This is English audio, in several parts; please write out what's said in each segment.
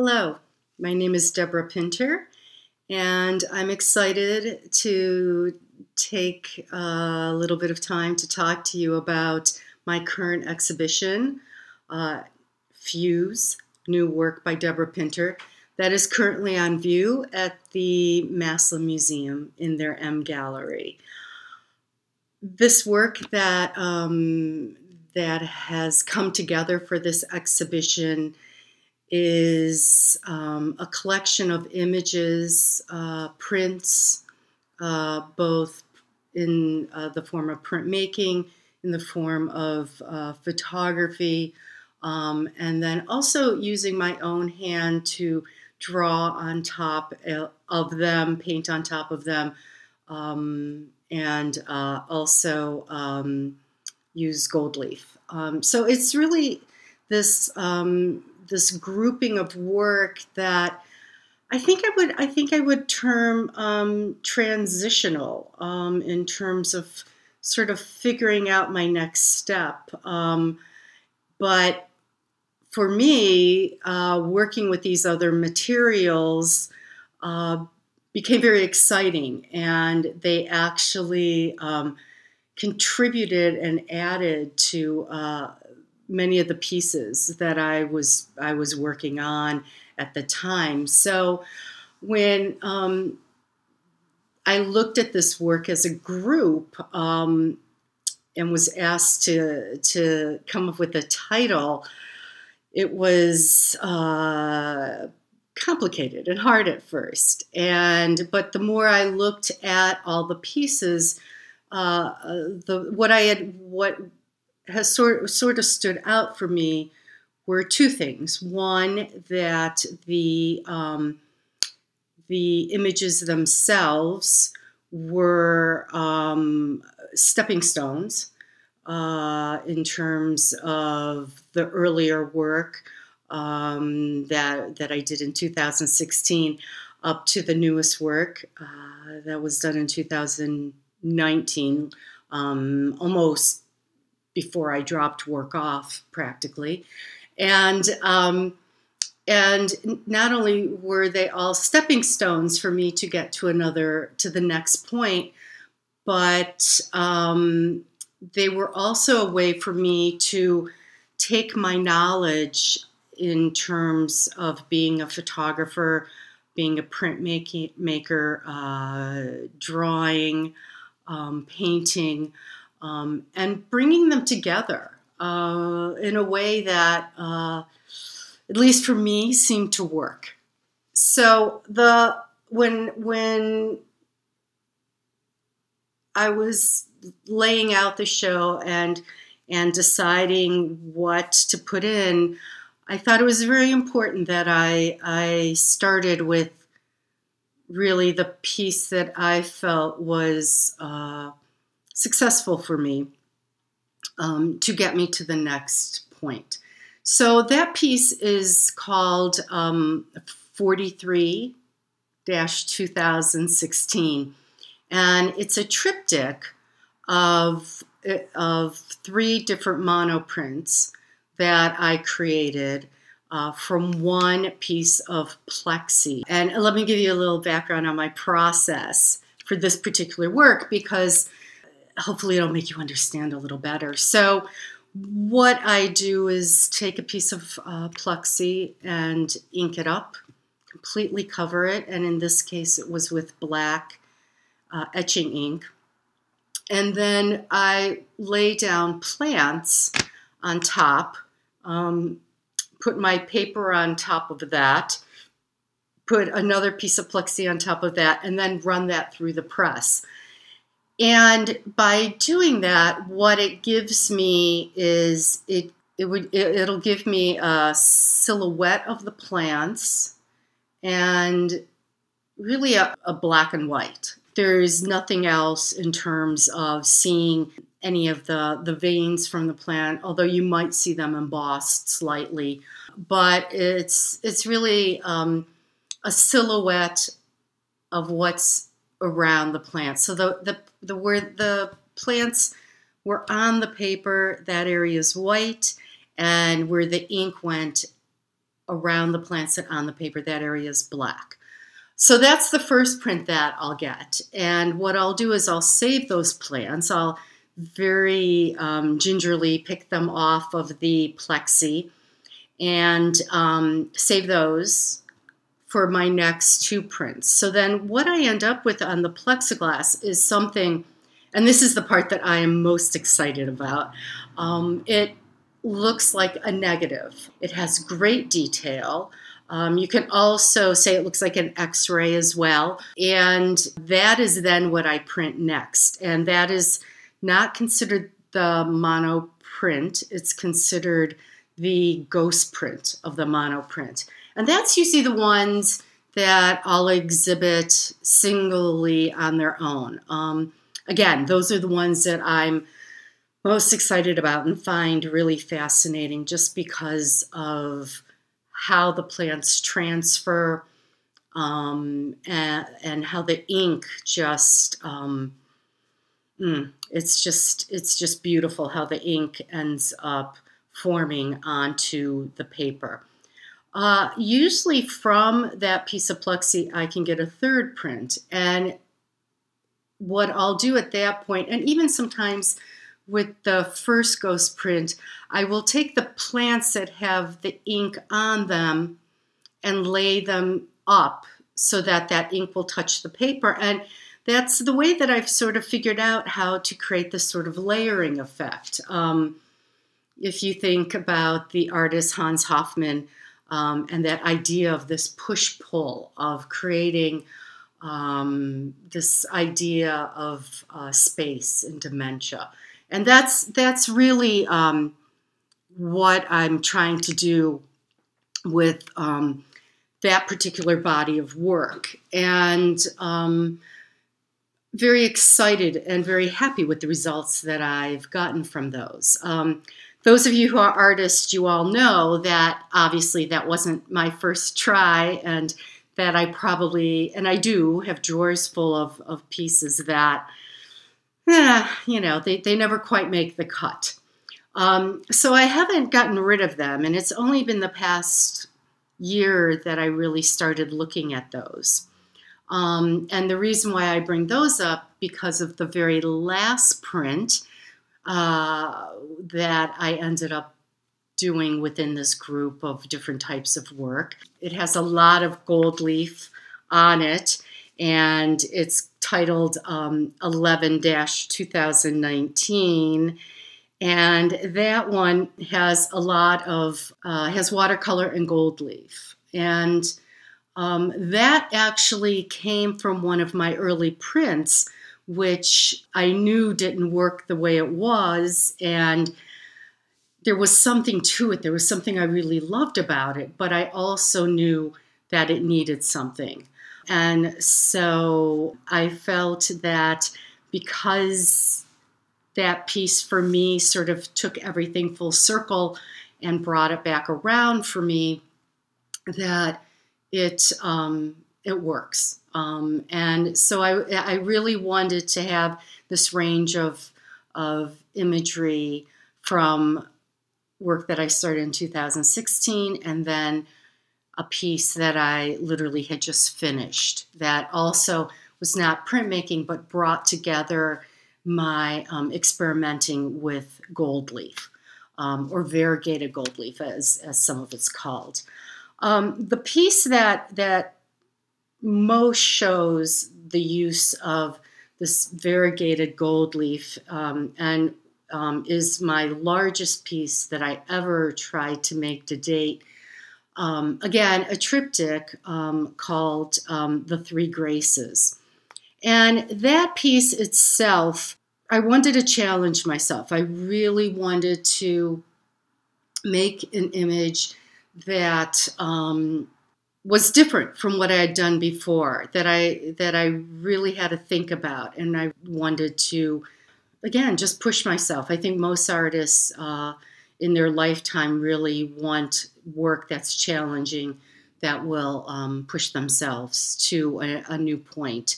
Hello, my name is Deborah Pinter, and I'm excited to take a little bit of time to talk to you about my current exhibition, Fuse, New Work by Deborah Pinter, that is currently on view at the Massillon Museum in their M Gallery. This work that has come together for this exhibition is a collection of images, prints, both in the form of printmaking, in the form of photography, and then also using my own hand to draw on top of them, paint on top of them, and also use gold leaf. So it's really this this grouping of work that I think I would term transitional in terms of sort of figuring out my next step. But for me, working with these other materials became very exciting, and they actually contributed and added to many of the pieces that I was working on at the time. So when I looked at this work as a group and was asked to come up with a title, it was complicated and hard at first. But the more I looked at all the pieces, what has sort of stood out for me were two things. One, that the images themselves were stepping stones in terms of the earlier work that I did in 2016 up to the newest work that was done in 2019, almost before I dropped work off practically. And not only were they all stepping stones for me to get to the next point, but they were also a way for me to take my knowledge in terms of being a photographer, being a printmaker, drawing, painting, and bringing them together in a way that, at least for me, seemed to work. So when I was laying out the show and deciding what to put in, I thought it was very important that I started with really the piece that I felt was successful for me to get me to the next point. So that piece is called 43-2016, and it's a triptych of 3 different monoprints that I created from one piece of plexi. And let me give you a little background on my process for this particular work, because hopefully it'll make you understand a little better. So what I do is take a piece of plexi and ink it up, completely cover it, and in this case it was with black etching ink. And then I lay down plants on top, put my paper on top of that, put another piece of plexi on top of that, and then run that through the press. And by doing that, what it gives me is it'll give me a silhouette of the plants and really a black and white. There's nothing else in terms of seeing any of the veins from the plant, although you might see them embossed slightly. But it's really a silhouette of what's around the plant. So where the plants were on the paper, that area is white, and where the ink went around the plants and on the paper, that area is black. So that's the first print that I'll get. And what I'll do is I'll save those plants. I'll very gingerly pick them off of the plexi and save those for my next 2 prints. So then what I end up with on the plexiglass is something, and this is the part that I am most excited about. It looks like a negative. It has great detail. You can also say it looks like an X-ray as well. And that is then what I print next. And that is not considered the mono print. It's considered the ghost print of the mono print. And that's usually the ones that I'll exhibit singly on their own. Again, those are the ones that I'm most excited about and find really fascinating just because of how the plants transfer and how the ink just, it's just beautiful how the ink ends up forming onto the paper. Usually from that piece of plexi, I can get a 3rd print. And what I'll do at that point, and even sometimes with the first ghost print, I will take the plants that have the ink on them and lay them up so that that ink will touch the paper. And that's the way that I've sort of figured out how to create this sort of layering effect. If you think about the artist Hans Hofmann and that idea of this push-pull of creating this idea of space and dementia. And that's really what I'm trying to do with that particular body of work. And very excited and very happy with the results that I've gotten from those. Those of you who are artists, you all know that obviously that wasn't my first try, and that I probably, and I do have drawers full of pieces that they never quite make the cut. So I haven't gotten rid of them, and it's only been the past year that I really started looking at those. And the reason why I bring those up, because of the very last print that I ended up doing within this group of different types of work. It has a lot of gold leaf on it, and it's titled 11-2019, and that one has a lot of has watercolor and gold leaf, and that actually came from one of my early prints, which I knew didn't work the way it was, and there was something to it. There was something I really loved about it, but I also knew that it needed something. And so I felt that because that piece for me sort of took everything full circle and brought it back around for me, that it works. And so I really wanted to have this range of imagery from work that I started in 2016, and then a piece that I literally had just finished that also was not printmaking, but brought together my experimenting with gold leaf, or variegated gold leaf, as some of it's called. The piece that most shows the use of this variegated gold leaf and is my largest piece that I ever tried to make to date. Again, a triptych called The Three Graces. And that piece itself, I wanted to challenge myself. I really wanted to make an image that was different from what I had done before, that I really had to think about, and I wanted to, again, just push myself. I think most artists in their lifetime really want work that's challenging, that will push themselves to a new point.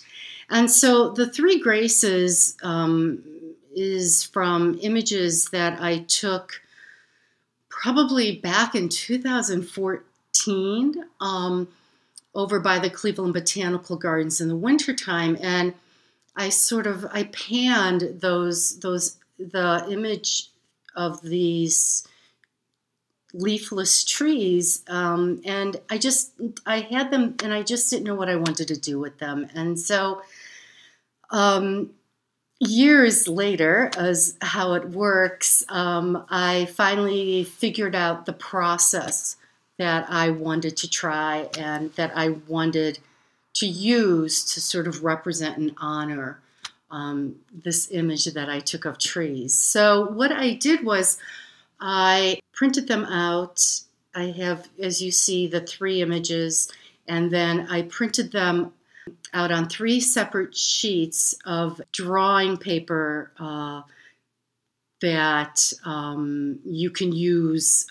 And so The Three Graces is from images that I took probably back in 2014 2016 over by the Cleveland Botanical Gardens in the wintertime, and I panned the image of these leafless trees, and I had them, and I just didn't know what I wanted to do with them. And so years later, as how it works, I finally figured out the process that I wanted to try and that I wanted to use to sort of represent and honor this image that I took of trees. So what I did was I printed them out. I have, as you see, the 3 images, and then I printed them out on 3 separate sheets of drawing paper that you can use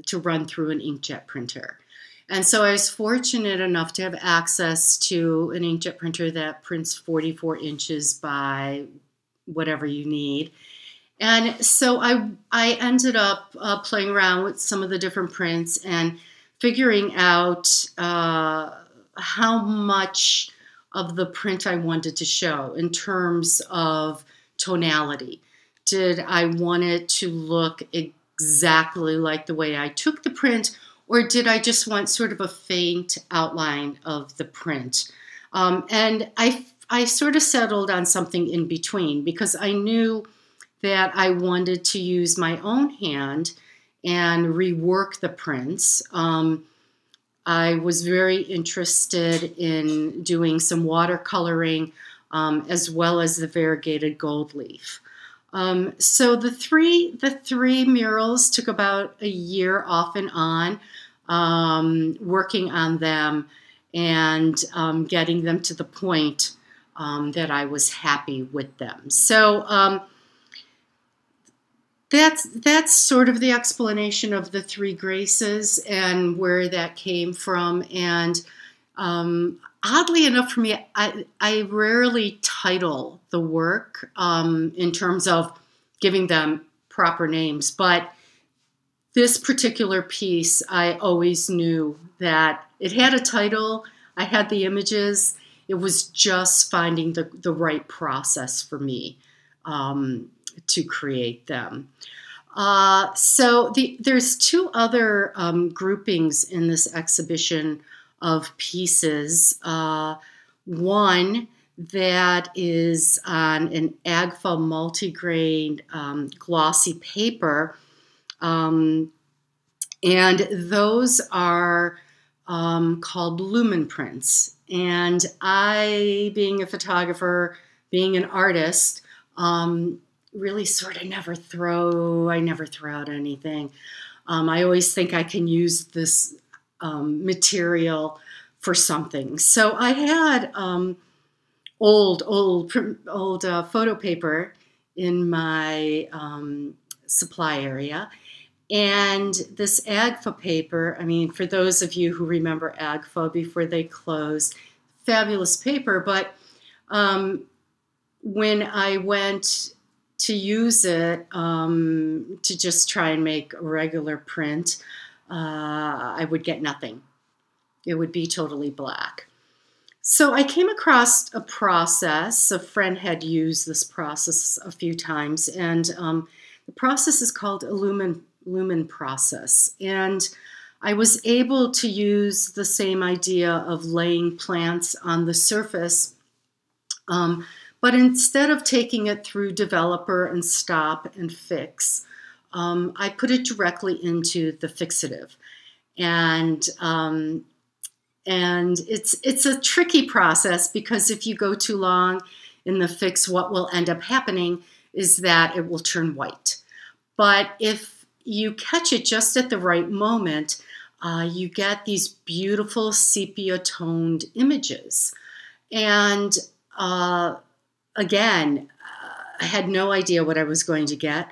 to run through an inkjet printer. And so I was fortunate enough to have access to an inkjet printer that prints 44 inches by whatever you need. And so I ended up playing around with some of the different prints and figuring out how much of the print I wanted to show in terms of tonality. Did I want it to look exactly like the way I took the print, or did I just want sort of a faint outline of the print? And I sort of settled on something in between, because I knew that I wanted to use my own hand and rework the prints. I was very interested in doing some watercoloring as well as the variegated gold leaf. So the three murals took about a year off and on, working on them and getting them to the point that I was happy with them. So that's sort of the explanation of the 3 graces and where that came from. And oddly enough for me, I rarely title the work in terms of giving them proper names, but this particular piece, I always knew that it had a title, I had the images, it was just finding the right process for me to create them. So there's 2 other groupings in this exhibition of pieces. One that is on an AGFA multigrain glossy paper, and those are called Lumen prints. And I, being a photographer, being an artist, really sort of never throw out anything. I always think I can use this material for something. So I had old photo paper in my supply area, and this AGFA paper, I mean, for those of you who remember AGFA before they closed, fabulous paper, but when I went to use it to just try and make a regular print, I would get nothing. It would be totally black. So I came across a process. A friend had used this process a few times, and the process is called a Lumen process. And I was able to use the same idea of laying plants on the surface, but instead of taking it through developer and stop and fix, I put it directly into the fixative. And it's a tricky process, because if you go too long in the fix, what will end up happening is that it will turn white. But if you catch it just at the right moment, you get these beautiful sepia-toned images. And again, I had no idea what I was going to get.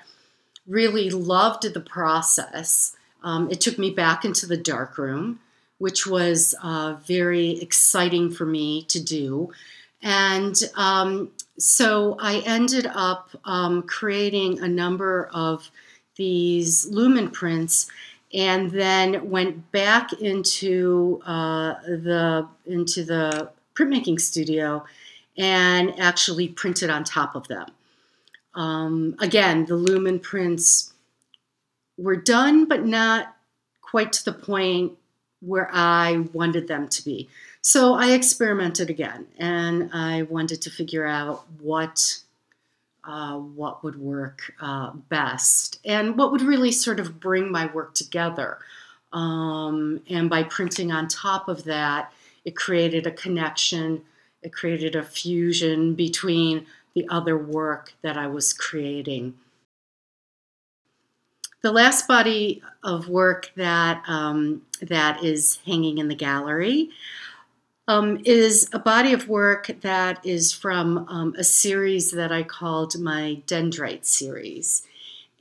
Really loved the process. It took me back into the darkroom, which was very exciting for me to do. And so I ended up creating a number of these Lumen prints, and then went back into the printmaking studio and actually printed on top of them. Again, the Lumen prints were done, but not quite to the point where I wanted them to be. So I experimented again, and I wanted to figure out what would work best and what would really sort of bring my work together. And by printing on top of that, it created a connection, it created a fusion between the other work that I was creating. The last body of work that, that is hanging in the gallery is a body of work that is from a series that I called my Dendrite series.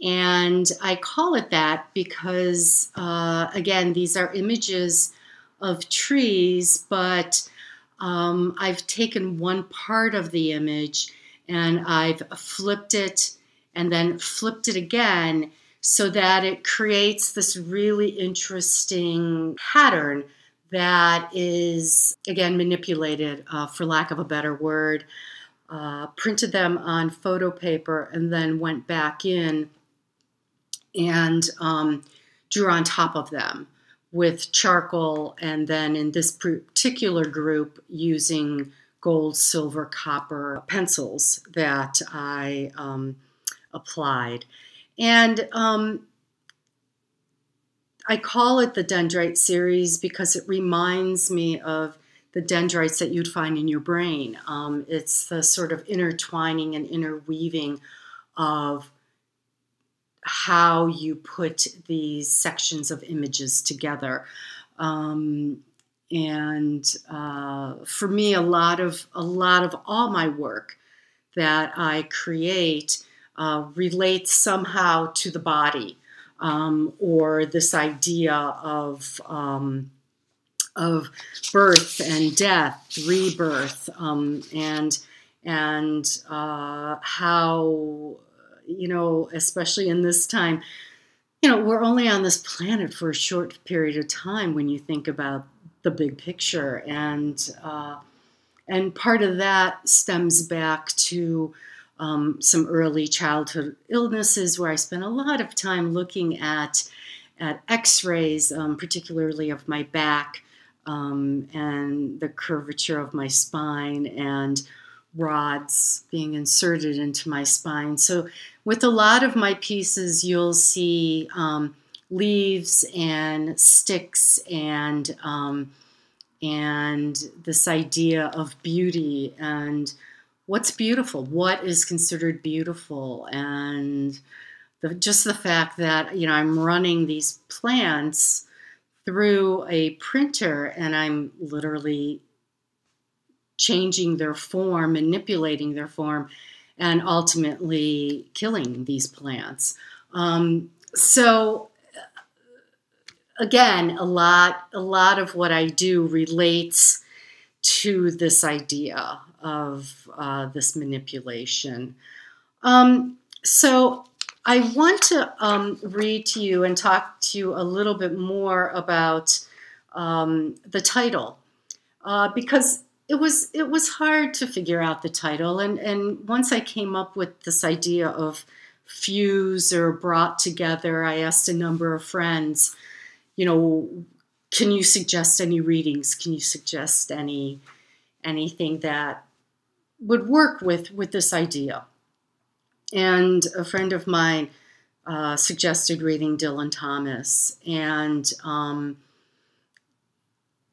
And I call it that because, again, these are images of trees, but I've taken one part of the image and I've flipped it and then flipped it again, so that it creates this really interesting pattern that is, again, manipulated, for lack of a better word, printed them on photo paper and then went back in and drew on top of them with charcoal, and then in this particular group using gold, silver, copper pencils that I applied. And I call it the Dendrite series because it reminds me of the dendrites that you'd find in your brain. It's the sort of intertwining and interweaving of how you put these sections of images together. For me, a lot of all my work that I create relates somehow to the body, or this idea of birth and death, rebirth, and how, you know, especially in this time, you know, we're only on this planet for a short period of time when you think about the big picture, and part of that stems back to some early childhood illnesses where I spent a lot of time looking at x-rays, particularly of my back, and the curvature of my spine, and rods being inserted into my spine. So with a lot of my pieces, you'll see leaves and sticks and this idea of beauty and what's beautiful, what is considered beautiful, and just the fact that, you know, I'm running these plants through a printer and I'm literally changing their form, manipulating their form, and ultimately killing these plants. So again, a lot of what I do relates to this idea of this manipulation. So I want to read to you and talk to you a little bit more about the title, because it was hard to figure out the title, and once I came up with this idea of fuse or brought together, I asked a number of friends, you know, can you suggest any readings? Can you suggest anything that would work with this idea? And a friend of mine suggested reading Dylan Thomas, and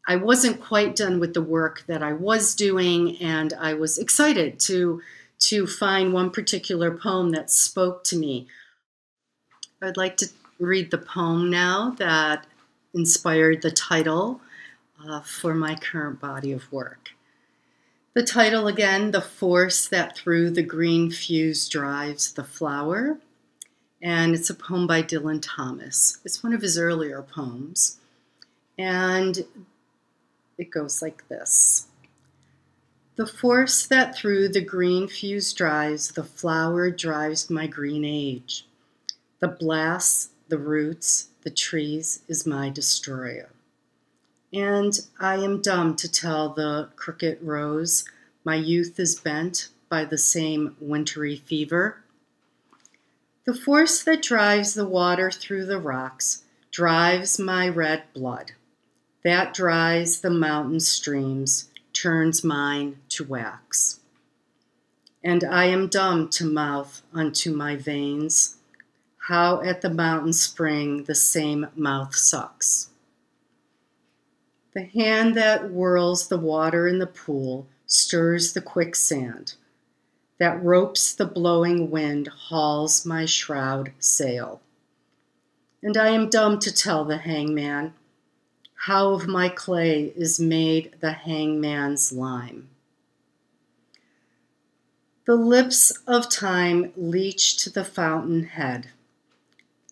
I wasn't quite done with the work that I was doing, and I was excited to find one particular poem that spoke to me. I'd like to read the poem now that inspired the title for my current body of work. The title again, The Force That Through the Green Fuse Drives the Flower, and it's a poem by Dylan Thomas. It's one of his earlier poems, and it goes like this. The force that through the green fuse drives the flower drives my green age. The blasts, the roots, the the trees is my destroyer. And I am dumb to tell the crooked rose my youth is bent by the same wintry fever. The force that drives the water through the rocks drives my red blood. That dries the mountain streams, turns mine to wax. And I am dumb to mouth unto my veins how at the mountain spring the same mouth sucks. The hand that whirls the water in the pool stirs the quicksand. That ropes the blowing wind hauls my shroud sail. And I am dumb to tell the hangman how of my clay is made the hangman's lime. The lips of time leach to the fountain head.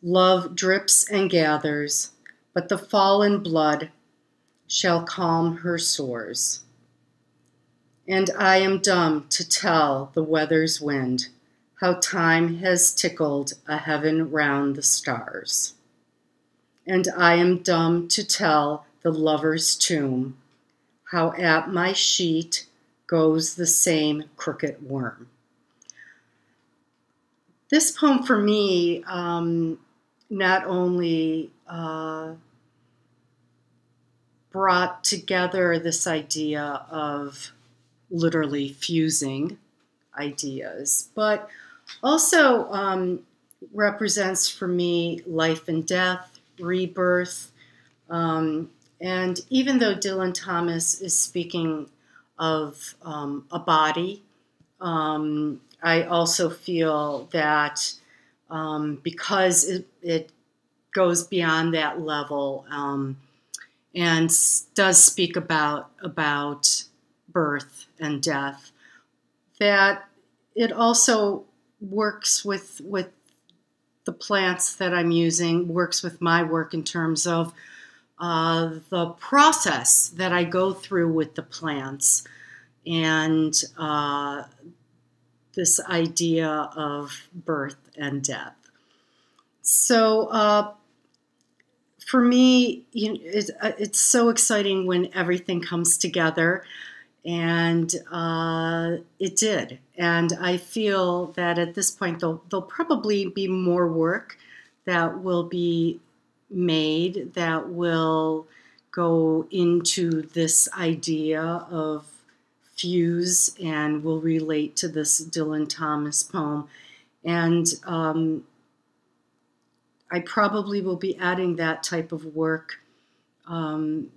Love drips and gathers, but the fallen blood shall calm her sores. And I am dumb to tell the weather's wind how time has tickled a heaven round the stars. And I am dumb to tell the lover's tomb how at my sheet goes the same crooked worm. This poem for me not only brought together this idea of literally fusing ideas, but also represents for me life and death, rebirth, and even though Dylan Thomas is speaking of a body, I also feel that because it goes beyond that level and does speak about birth and death, that it also works with the plants that I'm using, works with my work in terms of the process that I go through with the plants and this idea of birth and death. So for me, it's so exciting when everything comes together, and it did. And I feel that at this point, there'll probably be more work that will be made that will go into this idea of fuse and will relate to this Dylan Thomas poem. And I probably will be adding that type of work,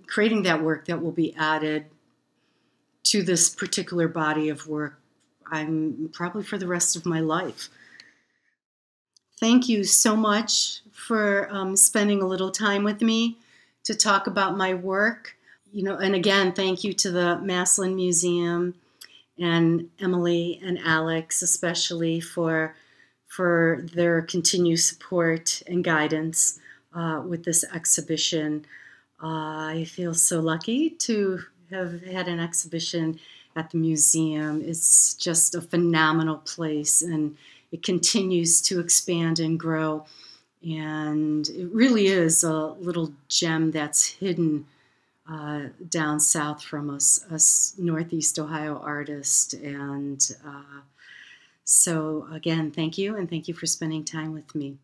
creating that work that will be added to this particular body of work, I'm probably for the rest of my life. Thank you so much for spending a little time with me to talk about my work. And again, thank you to the Massillon Museum and Emily and Alex, especially for their continued support and guidance with this exhibition. I feel so lucky to have had an exhibition at the museum. It's just a phenomenal place, and it continues to expand and grow. And it really is a little gem that's hidden down south from us Northeast Ohio artists. And so again, thank you, and thank you for spending time with me.